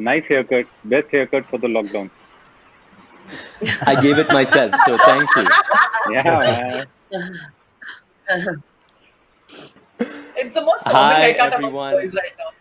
Nice haircut. Best haircut for the lockdown. I gave it myself, so thank you. Yeah, man. It's the most common Hi haircut amongst everyone. boys right now.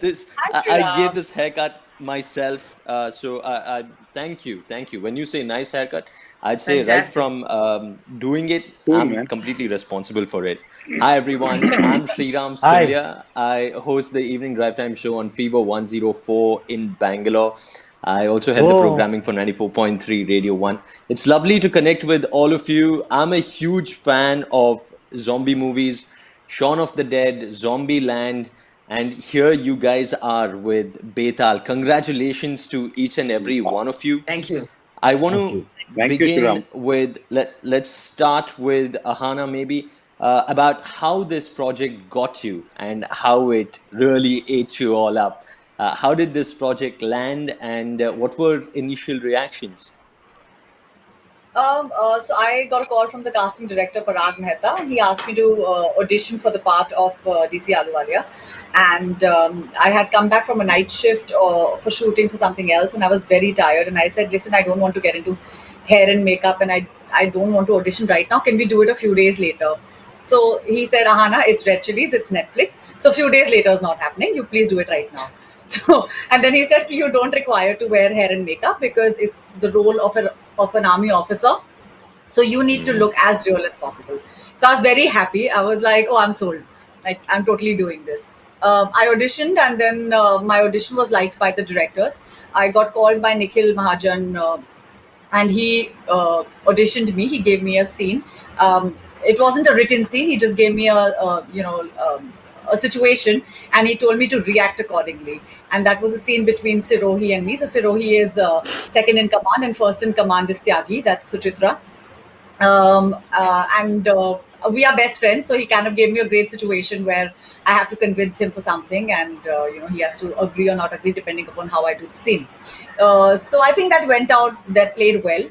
This Hi, I gave Sriram. this haircut myself, so I thank you. When you say nice haircut, I'd say right Fantastic. from doing it, Cool, I'm man. completely responsible for it. Hi everyone, I'm Sriram Hi. Sullia. I host the evening drive time show on Fever 104 in Bangalore. I also head the Oh, programming for 94.3 Radio 1. It's lovely to connect with all of you. I'm a huge fan of zombie movies, Shaun of the Dead, Zombie Land, and here you guys are with Betaal. Congratulations to each and every one of you. Thank you. I want thank to you. Thank you, begin Shriram. with let's start with Ahana maybe about how this project got you and how it really ate you all up. How did this project land, and what were initial reactions? So I got a call from the casting director Parag Mehta. He asked me to audition for the part of DC Aluwalia, and I had come back from a night shift for shooting for something else, and I was very tired. And I said, "Listen, I don't want to get into hair and makeup, and I don't want to audition right now. Can we do it a few days later?" So he said, "Ahana, it's Red Chillies, it's Netflix. So a few days later is not happening. You please do it right now." So, and then he said, "You don't require to wear hair and makeup because it's the role of an army officer. So you need to Mm. look as real as possible." So I was very happy. I was like, "Oh, I'm sold. Like I'm totally doing this." I auditioned, and then my audition was liked by the directors. I got called by Nikhil Mahajan, and he auditioned me. He gave me a scene. It wasn't a written scene. He just gave me a situation, and he told me to react accordingly. And that was a scene between Sirohi and me. So Sirohi is second in command, and first in command is Tyagi. That's Suchitra. And we are best friends, so he kind of gave me a great situation where I have to convince him for something, and he has to agree or not agree depending upon how I do the scene. So I think that went out, that played well.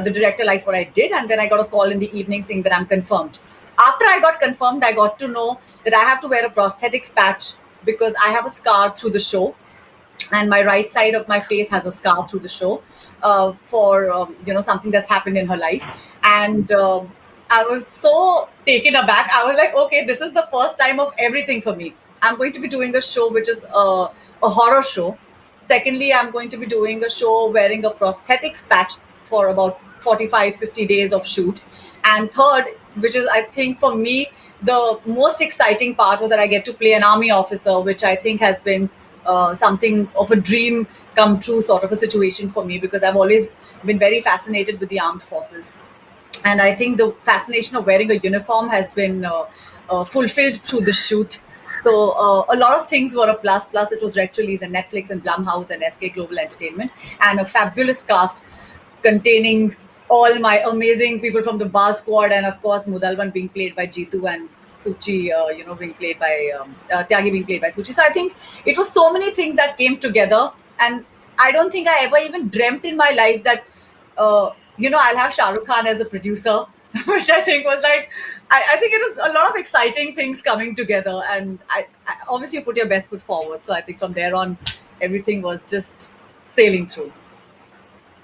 The director liked what I did, and then I got a call in the evening saying that I'm confirmed. After I got confirmed, I got to know that I have to wear a prosthetics patch because I have a scar through the show, and my right side of my face has a scar through the show for something that's happened in her life. And I was so taken aback. I was like, okay, this is the first time of everything for me. I'm going to be doing a show which is a horror show. Secondly, I'm going to be doing a show wearing a prosthetics patch for about 45, 50 days of shoot. And third, which is I think for me the most exciting part, was that I get to play an army officer, which I think has been something of a dream come true sort of a situation for me, because I've always been very fascinated with the armed forces. And I think the fascination of wearing a uniform has been fulfilled through the shoot. So a lot of things were a plus. Plus, it was Red Chillies and Netflix and Blumhouse and SK Global Entertainment, and a fabulous cast containing all my amazing people from the Bar Squad, and of course Mudalvan being played by Jitu, and Suchi, being played by Tyagi being played by Suchi. So I think it was so many things that came together, and I don't think I ever even dreamt in my life that I'll have Shah Rukh Khan as a producer, which I think was like, I think it was a lot of exciting things coming together. And I obviously you put your best foot forward. So I think from there on, everything was just sailing through.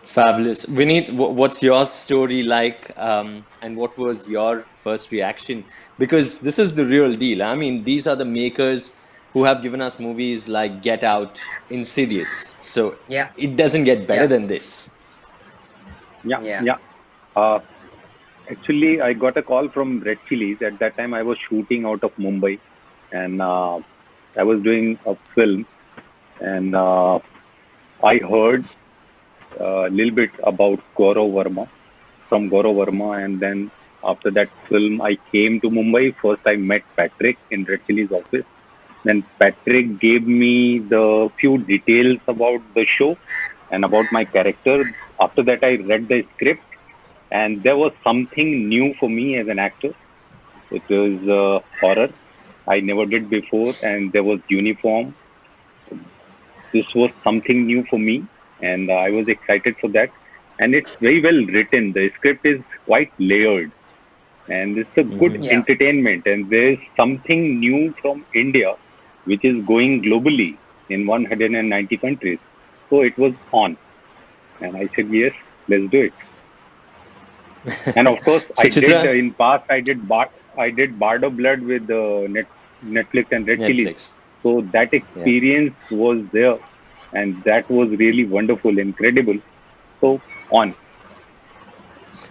Fabulous. Vineet, what's your story like, and what was your first reaction? Because this is the real deal. I mean, these are the makers who have given us movies like Get Out, Insidious. So Yeah. it doesn't get better Yeah. than this. Yeah, Yeah. yeah. Uh, Actually, I got a call from Red Chillies. At that time, I was shooting out of Mumbai, and I was doing a film, and I heard a little bit about Gaurav Verma from Gaurav Verma, and then after that film, I came to Mumbai. First, I met Patrick in Red Chillies office. Then Patrick gave me the few details about the show and about my character. After that, I read the script, and there was something new for me as an actor. It was horror. I never did before, and there was uniform. This was something new for me, and I was excited for that. And it's very well written. The script is quite layered, and it's a good Hmm. Yeah. entertainment. And there's something new from India, which is going globally. in 190 countries. So it was on. And I said, yes, let's do it. And of course, I did Suchitra, in past. I did Bardo Blood with Netflix and Red Chilies. Netflix. So that Yeah. experience was there, and that was really wonderful, incredible. So on.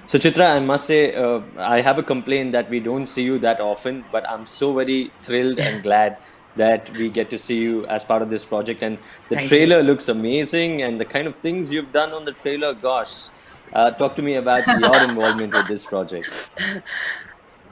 So, Chitra, I must say, I have a complaint that we don't see you that often, but I'm so very thrilled and glad that we get to see you as part of this project. And the Thank you. trailer looks amazing, and the kind of things you've done on the trailer, gosh. Talk to me about your involvement with this project.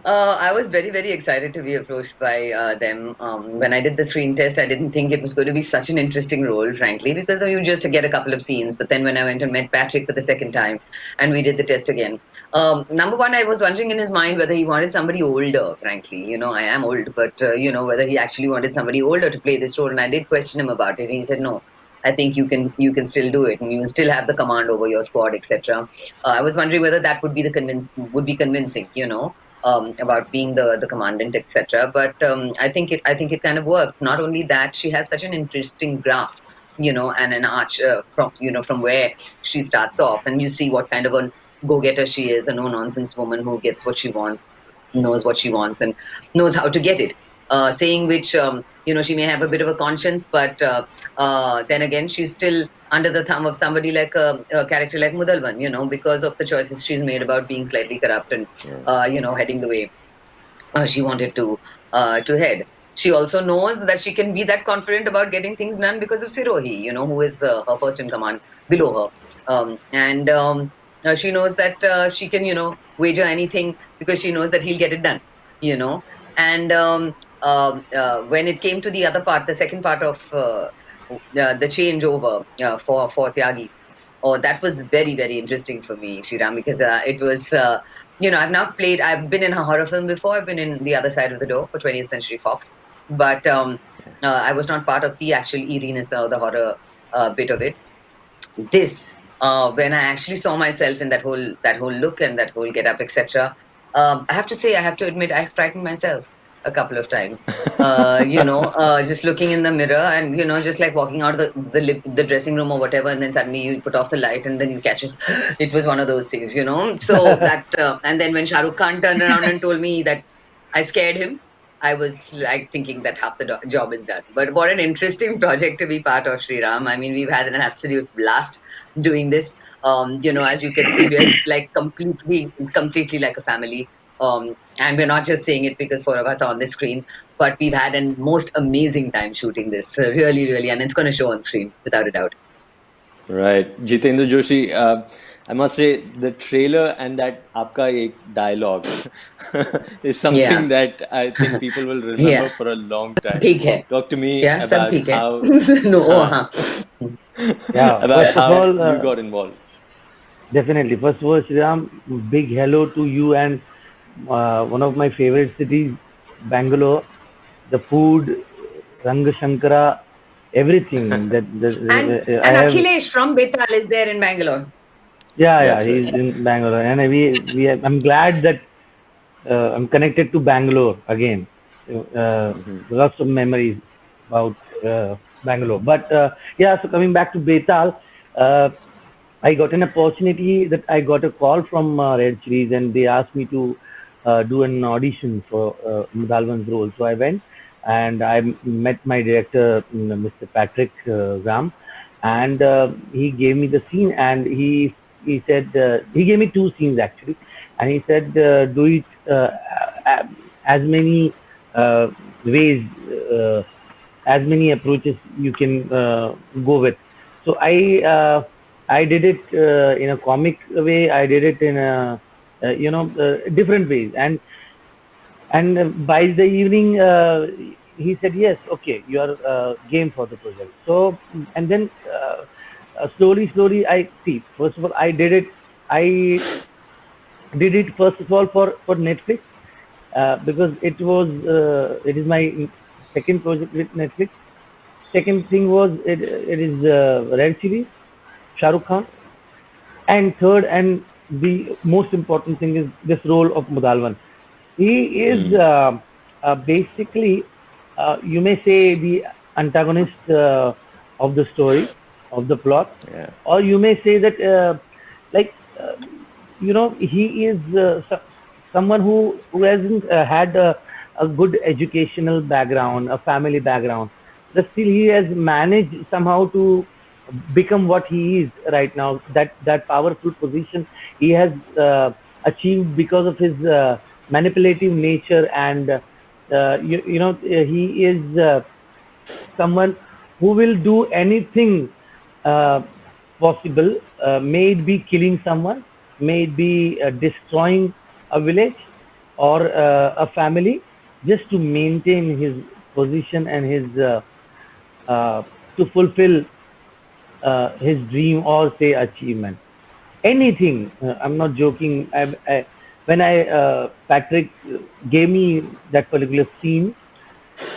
I was very, very excited to be approached by them. When I did the screen test, I didn't think it was going to be such an interesting role, frankly, because you just get a couple of scenes. But then when I went and met Patrick for the second time and we did the test again, number one, I was wondering in his mind whether he wanted somebody older, frankly. I am old, but, whether he actually wanted somebody older to play this role. And I did question him about it. And he said, no. I think you can still do it, and you can still have the command over your squad, etc. I was wondering whether that would be convincing, about being the commandant, etc. But I think it kind of worked. Not only that, she has such an interesting graph, and an arch from where she starts off, and you see what kind of a go-getter she is, a no-nonsense woman who gets what she wants, knows what she wants, and knows how to get it. Saying which, she may have a bit of a conscience, but then again, she's still under the thumb of somebody like a character like Mudalvan, because of the choices she's made about being slightly corrupt and Yeah. heading the way she wanted to head. She also knows that she can be that confident about getting things done because of Sirohi, who is her first in command below her. And she knows that she can, wager anything because she knows that he'll get it done, you know. And when it came to the other part, the second part of the changeover for Tyagi, oh, that was very, very interesting for me, Shriram, because it was. I've been in a horror film before. I've been in The Other Side of the Door for 20th Century Fox, but I was not part of the actual eeriness or the horror bit of it. This, when I actually saw myself in that whole look and that whole get up, etc. I have to say, I have to admit, I have frightened myself a couple of times. Just looking in the mirror and just like walking out of the dressing room or whatever, and then suddenly you put off the light and then you catch it. It was one of those things. So that and then when Shah Rukh Khan turned around and told me that I scared him, I was like thinking that half the job is done. But what an interesting project to be part of, Sri Ram. I mean, we've had an absolute blast doing this. As you can see, we're like completely like a family. And we're not just saying it because four of us are on the screen, but we've had a most amazing time shooting this. Really, really, and it's going to show on screen without a doubt. Right. Jitendra Joshi, I must say the trailer and that Aapka Ek dialogue is Yeah, something that I think people will yeah, remember for a long time. ठीक है. Talk to me Yeah, सब about ठीक है. how No, हाँ. Yeah, about first of how all, you got involved. definitely. First of all, Sriram, big hello to you and one of my favorite cities, Bangalore. The food, Ranga Shankara, everything And that I and have. Akhilesh from Betaal is there in Bangalore. Yeah, yeah, That's right. he's in Bangalore, and I'm glad that I'm connected to Bangalore again. Hmm. Lots of memories about Bangalore. But yeah, so coming back to Betal, uh, I got an opportunity that I got a call from Red Chilies and they asked me to do an audition for Mudalwan's role. So I went and I met my director, Mr. Patrick Ram, and he gave me the scene and he said he gave me two scenes actually, and he said do it as many uh, ways, uh, as many approaches you can go with. So I did it in a comic way. I did it in a different ways. And by the evening, he said, "Yes, okay, you are game for the project." So and then slowly, I see. First of all, I did it. I did it first of all for Netflix because it is my second project with Netflix. Second thing was it is Red Series, Shah Rukh Khan, and third and the most important thing is this role of Mudalwan. He is Mm. basically you may say the antagonist of the story, of the plot, Yeah. or you may say that like he is someone who hasn't had a good educational background, a family background, but still he has managed somehow to become what he is right now. That powerful position he has achieved because of his manipulative nature, and he is someone who will do anything uh, possible, may it be killing someone, may it be destroying a village or a family, just to maintain his position and his to fulfill his dream or say achievement. Anything. I'm not joking. When Patrick gave me that particular scene,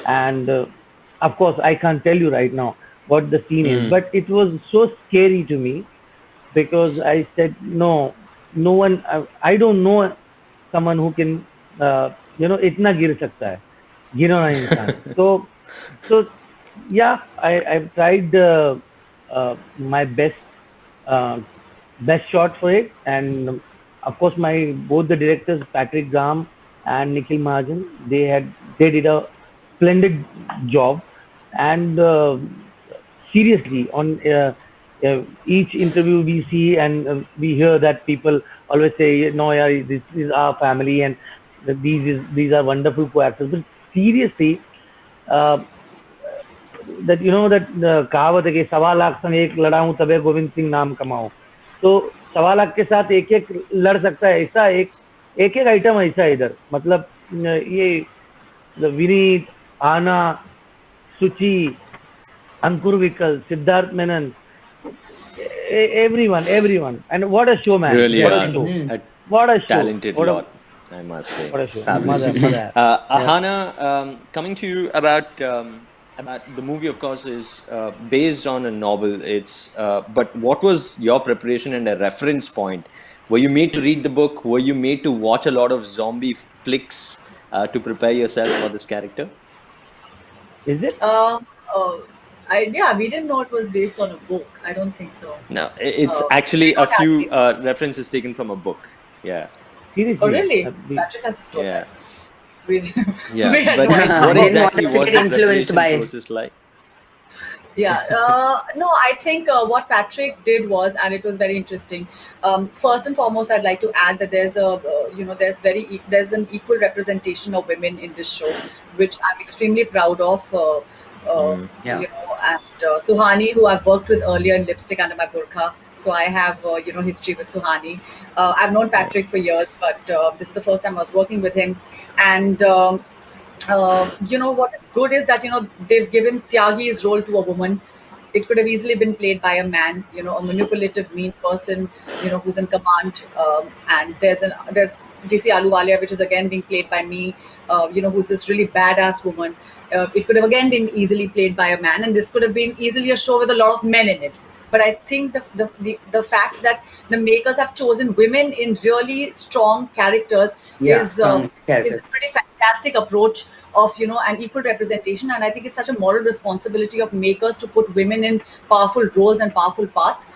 and of course I can't tell you right now what the scene is, Mm. but it was so scary to me because I said no, no one. I don't know someone who can इतना गिर सकता है, गिरो ना इंसान. So yeah, I've tried my uh, best shot for it, and of course my both the directors Patrick Graham and Nikhil Mahajan, they did a splendid job. And seriously, on each interview we see and we hear that people always say no, yeah, this is our family, and these are wonderful co-actors. But seriously, uh, that that कहावत है कि 1.25 लाख संग एक लड़ाऊं तबे गोविंद सिंह नाम कमाऊं. तो 1.25 लाख के साथ एक एक लड़ सकता है, ऐसा एक एक एक आइटम ऐसा है इधर. मतलब ये विनीत, आना, सुचि, अंकुर विकल, Siddharth Menon, everyone, and what a show, man, Really what a are show, Exactly. a what a show, talented lot, I must say. what a show, Fabulous. mother. Yeah. Ahana, coming to you about the movie, of course, is based on a novel. It's but what was your preparation and a reference point? Were you made to read the book? Were you made to watch a lot of zombie flicks to prepare yourself for this character? Is it Uh, uh, yeah, we didn't know it was based on a book. I don't think so. No, it's We actually a don't have few it. references taken from a book. Yeah, Oh, seriously? really? Patrick hasn't told yeah, us. We, yeah. we had no But idea. what Didn't want exactly us to was get the influenced preparation by it. process like? Yeah, no, I think what Patrick did was, and it was very interesting. First and foremost, I'd like to add that there's an equal representation of women in this show, which I'm extremely proud of. Mm. Yeah. And Suhani, who I've worked with earlier in Lipstick Under My Burqa, so I have history with Suhani. I've known Yeah. Patrick for years, but this is the first time I was working with him, and what is good is that they've given Tyagi's role to a woman. It could have easily been played by a man, a manipulative, mean person, who's in command. And there's JC Aluwalia, which is again being played by me, who's this really badass woman. It could have again been easily played by a man, and this could have been easily a show with a lot of men in it. But I think the fact that the makers have chosen women in really strong characters Yeah. is uh, Strong is a character. pretty fantastic approach of an equal representation. And I think it's such a moral responsibility of makers to put women in powerful roles and powerful parts,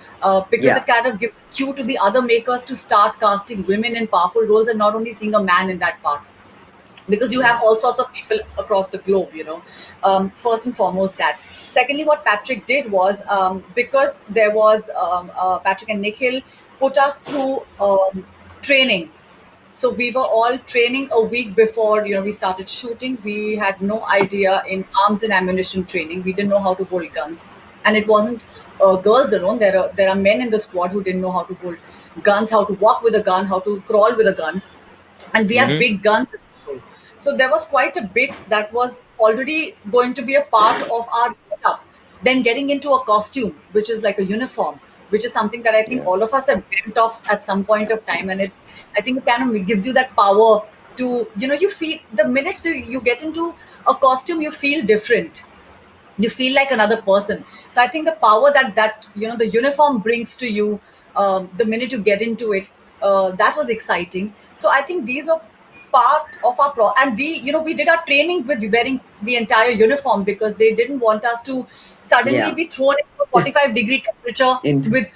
because Yeah. it kind of gives cue to the other makers to start casting women in powerful roles and not only seeing a man in that part, because you Yeah. have all sorts of people across the globe. First and foremost that. Secondly, what Patrick did was, because there was Patrick and Nikhil put us through training. So we were all training a week before we started shooting. We had no idea in arms and ammunition training. We didn't know how to hold guns, and it wasn't girls alone. There are men in the squad who didn't know how to hold guns, how to walk with a gun, how to crawl with a gun, and we have Mm-hmm. big guns in the show. So there was quite a bit that was already going to be a part of our setup. Then getting into a costume, which is like a uniform, which is something that I think Yeah. all of us have dreamt of at some point of time, and I think it kind of gives you that power to you feel the minute you get into a costume, you feel different, you feel like another person. So I think the power that the uniform brings to you, the minute you get into it, that was exciting. So I think these were part of our and we did our training with wearing the entire uniform because they didn't want us to suddenly Yeah. be thrown into a 45-degree temperature In with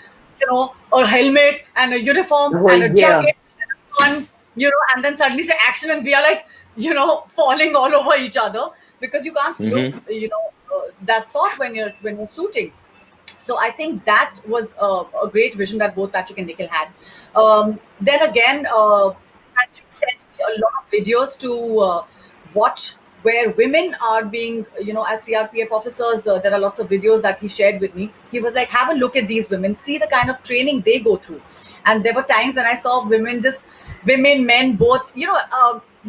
a helmet and a uniform the and whole a gear. jacket and and then suddenly say action and we are like falling all over each other because you can't look Mm-hmm. that sort when you're shooting. So I think that was a great vision that both Patrick and Nikhil had. Then again, Patrick sent me a lot of videos to watch where women are being, as CRPF officers. There are lots of videos that he shared with me. He was like, have a look at these women, see the kind of training they go through. And there were times when I saw women, men, both.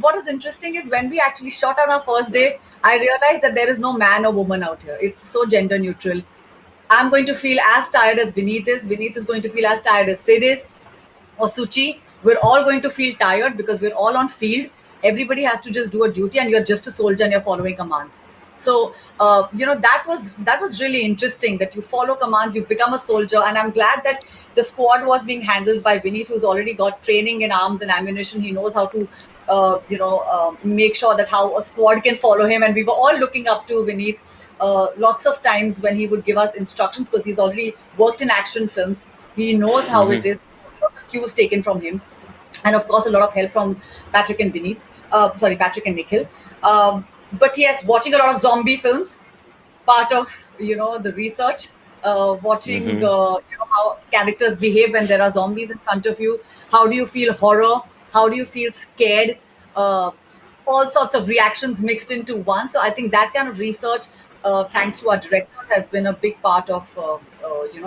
What is interesting is when we actually shot on our first day, I realized that there is no man or woman out here. It's so gender neutral. I'm going to feel as tired as Vineet is. Vineet is going to feel as tired as Sid is or Suchi. We're all going to feel tired because we're all on field. Everybody has to just do a duty, and you're just a soldier and you're following commands. So that was really interesting that you follow commands, you become a soldier, and I'm glad that the squad was being handled by Vineet, who's already got training in arms and ammunition. He knows how to make sure that how a squad can follow him, and we were all looking up to Vineet. Lots of times when he would give us instructions because he's already worked in action films, he knows how it Mm-hmm. is. Lots of cues taken from him, and of course a lot of help from Patrick and Vineet. Sorry, Patrick and Nikhil. But yes, watching a lot of zombie films, part of the research. Watching Mm-hmm. how characters behave when there are zombies in front of you. How do you feel horror? How do you feel scared? Uh, all sorts of reactions mixed into one. So I think that kind of research, thanks to our directors, has been a big part of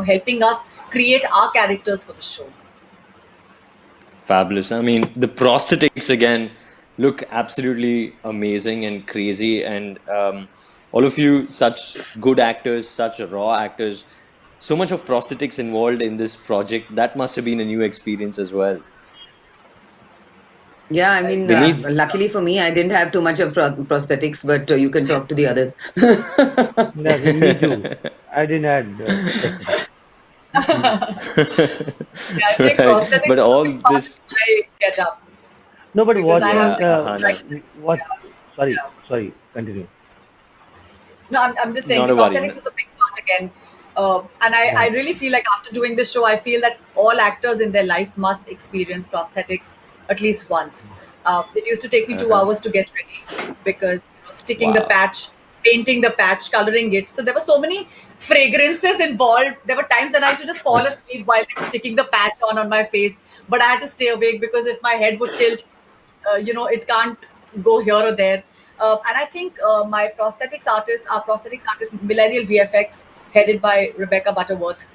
helping us create our characters for the show. Fabulous. I mean, the prosthetics again look absolutely amazing and crazy, and all of you, such good actors, such raw actors. So much of prosthetics involved in this project. That must have been a new experience as well. Yeah, I mean, Beneath, luckily for me, I didn't have too much of prosthetics, but you can talk to the others. Yeah, me too. I didn't had prosthetics. Yeah, I think right? prosthetics But is a all big part of this, my get up No, but because I have yeah, watching like Ahana, what? yeah, Sorry, yeah. sorry. Continue. No, I'm just saying not a worry. prosthetics was a big part again. And I Yeah. really feel like after doing this show, I feel that all actors in their life must experience prosthetics at least once. It used to take me two Uh-huh. hours to get ready because sticking the Wow. patch, painting the patch, coloring it. So there were so many fragrances involved. There were times when I used to just fall asleep while they were sticking the patch on my face, but I had to stay awake because if my head would tilt, it can't go here or there. And I think our prosthetics artist, Millennial VFX, headed by Rebecca Butterworth.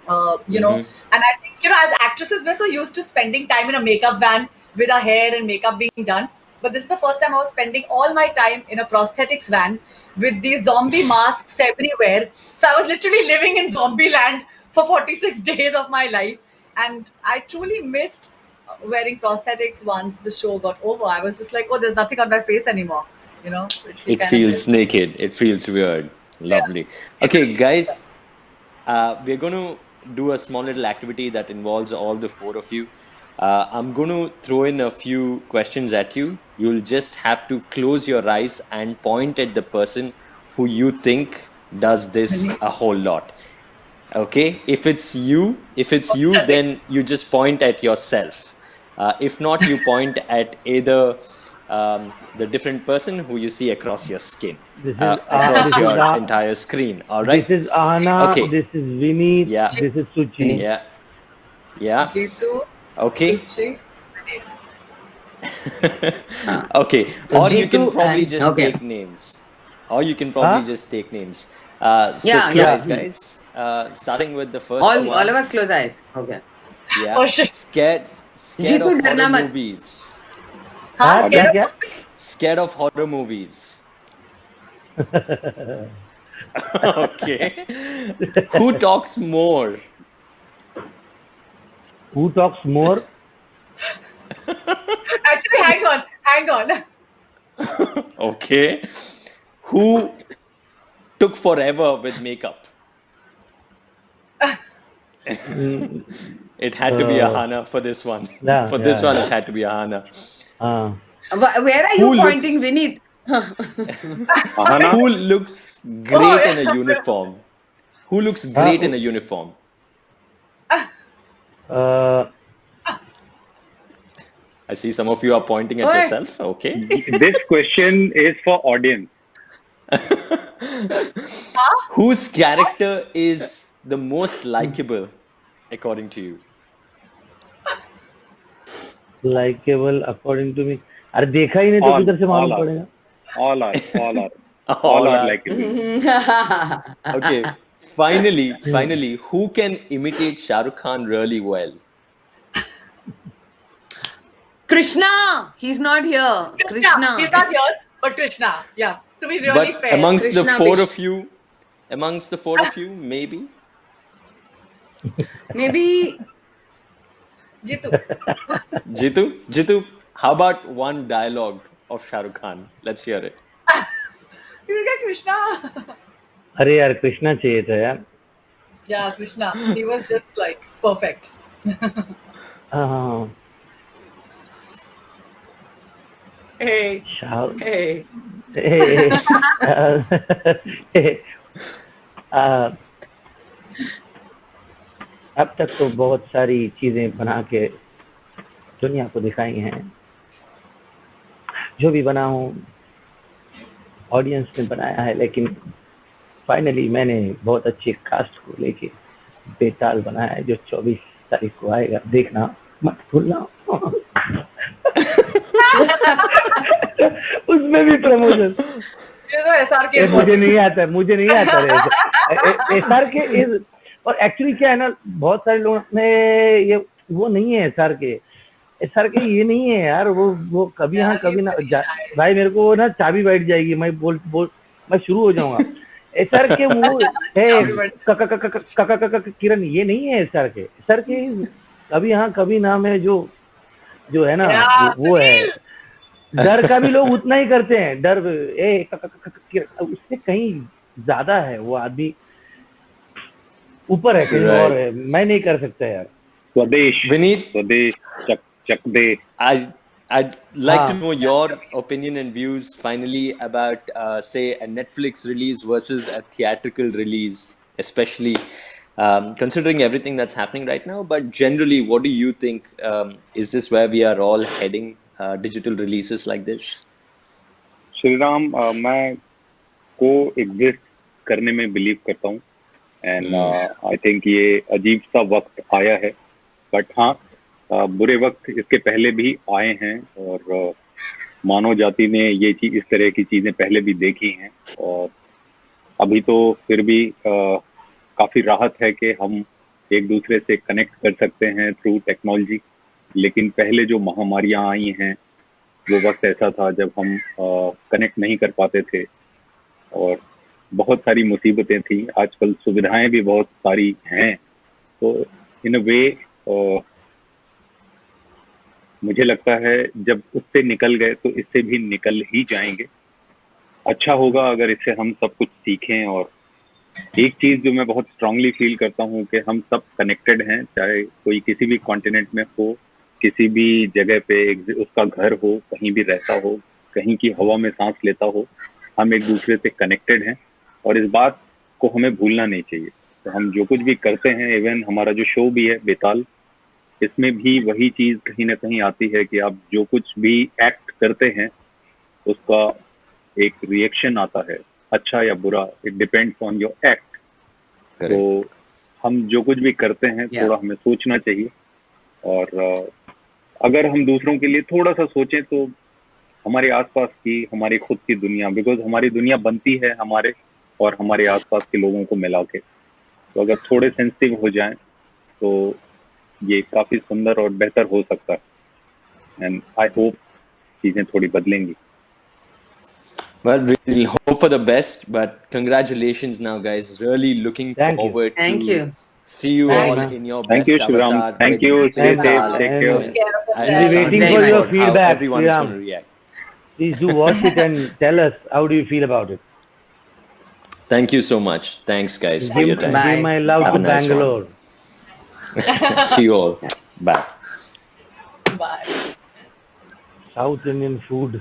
Mm-hmm. And I think, as actresses, we're so used to spending time in a makeup van with our hair and makeup being done. But this is the first time I was spending all my time in a prosthetics van with these zombie masks everywhere. So I was literally living in zombie land for 46 days of my life. And I truly missed wearing prosthetics once the show got over. I was just like, oh, there's nothing on my face anymore, which you It kind of feels miss. naked. It feels weird. Yeah, Lovely. it Okay, really is. guys, we're going to do a small little activity that involves all the four of you. I'm going to throw in a few questions at you. You'll just have to close your eyes and point at the person who you think does this a whole lot. Okay, if it's you, Shutting. then you just point at yourself. If not, you point at either the different person who you see across your skin, This is across your entire screen. All this right. is Ahana. Okay. Jitu, This is Vineet. Yeah. This is Suchi. Vinny. Yeah. Yeah. Jitu, Okay. Suchi. Okay. So Or you can Jitu probably and just okay. take names. Or you can probably Huh? just take names. So Yeah, Yeah. yeah. guys, starting with the first All of one. us close eyes. Okay. Yeah, Oh shit. scared Jitu of horror डरना मत. movies. Huh? Huh? Scared क्या of क्या? zombies? Scared of horror movies. Okay. Who talks more? Who talks more? Actually, hang on. Okay. Who took forever with makeup? Mm, It had to be uh, Ahana for this one. yeah, For this yeah, one, yeah. it had to be Ahana. Uh, Where are Who you pointing, looks Vineet? Ahana, who looks Oh, great in a uniform? Who looks great in a uniform? uh, I see some of you are pointing at Oi. yourself. Okay. this question is for audience. huh? Whose What? character is the most likable according to you? Likable according to me. अरे देखा ही नहीं तो All, किधर से all मालूम are, पड़ेगा. all are, all are, all All are are. likable. Okay. Finally, who can imitate Shah Rukh Khan really well? Krishna, he's not here. Krishna. He's Krishna. not here, but Krishna. Yeah. To be really But fair. Krishna Bish. amongst the four of you, maybe. Maybe Jitu. Jitu, how about one dialogue of Shah Rukh Khan? Let's hear it. You will get Krishna. अरे यार कृष्णा चाहिए था यार. Yeah, Krishna. He was just like perfect. हाँ, hey, Shah. hey. आ, अब तक तो बहुत सारी चीजें बना के दुनिया को दिखाई हैं. जो भी बना हूँ ऑडियंस ने बनाया है, लेकिन फाइनली मैंने बहुत अच्छी कास्ट को लेके बेताल बनाया है, जो 24 तारीख को आएगा. देखना मत भूलना. उसमें भी promotion. You know, SRK is मुझे watching. नहीं आता, मुझे नहीं आता रे. एसआर के इज. और एक्चुअली क्या है ना, बहुत सारे लोग ने ये वो नहीं है एसआर के. एसआर के ये नहीं है यार. वो कभी Yeah, हाँ कभी he's ना very shy. भाई मेरे को ना चाबी बैठ जाएगी. मैं बोल बोल मैं शुरू हो जाऊंगा. एसआर के वो है Everybody. किरण, ये नहीं है एसआर के. एसआर के कभी हाँ कभी ना में जो है ना, Yeah, वो है. Sunil. डर का भी लोग उतना ही करते हैं. डर उससे कहीं ज्यादा है. वो आदमी ऊपर है, कहीं और Right. है. मैं नहीं कर सकता यार. Swadesh, Vineet, Swadesh, Chak De. I'd like to हाँ. know your opinion and views finally about, say, a Netflix release versus a theatrical release, especially considering everything that's happening right now. But generally, what do you think? Is this where we are all heading? Digital releases like this? Shriram, मैं को exist करने में believe करता हूँ. And I think ये अजीब सा वक्त आया है. बट हाँ, बुरे वक्त इसके पहले भी आए हैं. और मानव जाति ने ये चीज, इस तरह की चीजें पहले भी देखी हैं. और अभी तो फिर भी काफी राहत है कि हम एक दूसरे से कनेक्ट कर सकते हैं थ्रू टेक्नोलॉजी. लेकिन पहले जो महामारियां आई हैं, वो वक्त ऐसा था जब हम कनेक्ट नहीं कर पाते थे. और बहुत सारी मुसीबतें थी. आजकल सुविधाएं भी बहुत सारी हैं. तो इन अ वे मुझे लगता है जब उससे निकल गए तो इससे भी निकल ही जाएंगे. अच्छा होगा अगर इससे हम सब कुछ सीखें. और एक चीज जो मैं बहुत स्ट्रांगली फील करता हूँ कि हम सब कनेक्टेड हैं, चाहे कोई किसी भी कॉन्टिनेंट में हो, किसी भी जगह पे उसका घर हो, कहीं भी रहता हो, कहीं की हवा में सांस लेता हो, हम एक दूसरे से कनेक्टेड हैं. और इस बात को हमें भूलना नहीं चाहिए. तो हम जो कुछ भी करते हैं, इवन हमारा जो शो भी है बेताल, इसमें भी वही चीज कहीं ना कहीं आती है कि आप जो कुछ भी एक्ट करते हैं उसका एक रिएक्शन आता है, अच्छा या बुरा. It depends on your act. तो Correct. हम जो कुछ भी करते हैं Yeah. थोड़ा हमें सोचना चाहिए. और अगर हम दूसरों के लिए थोड़ा सा सोचें तो हमारे आसपास की, हमारी खुद की दुनिया, बिकॉज हमारी दुनिया बनती है हमारे और हमारे आसपास के लोगों को मिला के. तो अगर थोड़े सेंसिटिव हो जाएं तो ये काफी सुंदर और बेहतर हो सकता है. एंड आई होप चीजें थोड़ी बदलेंगी. Well, we'll hope for the best, but congratulations now, guys. Really looking Thank you. forward Thank to you. see you Thank all you, man. in your thank you best Shriram. avatar thank with you. Stay Thank you. Safe. Betal. Take And care. Take care of And we'll be yourself. can't waiting Very for wait your much. for how feedback, everyone is Sriram. going to react. Please do watch it and tell us how do you feel about it. Thank you so much. Thanks, guys, for Give, your time. give Bye. my love Have to a nice one. Bangalore. See you all. Bye. Bye. South Indian food.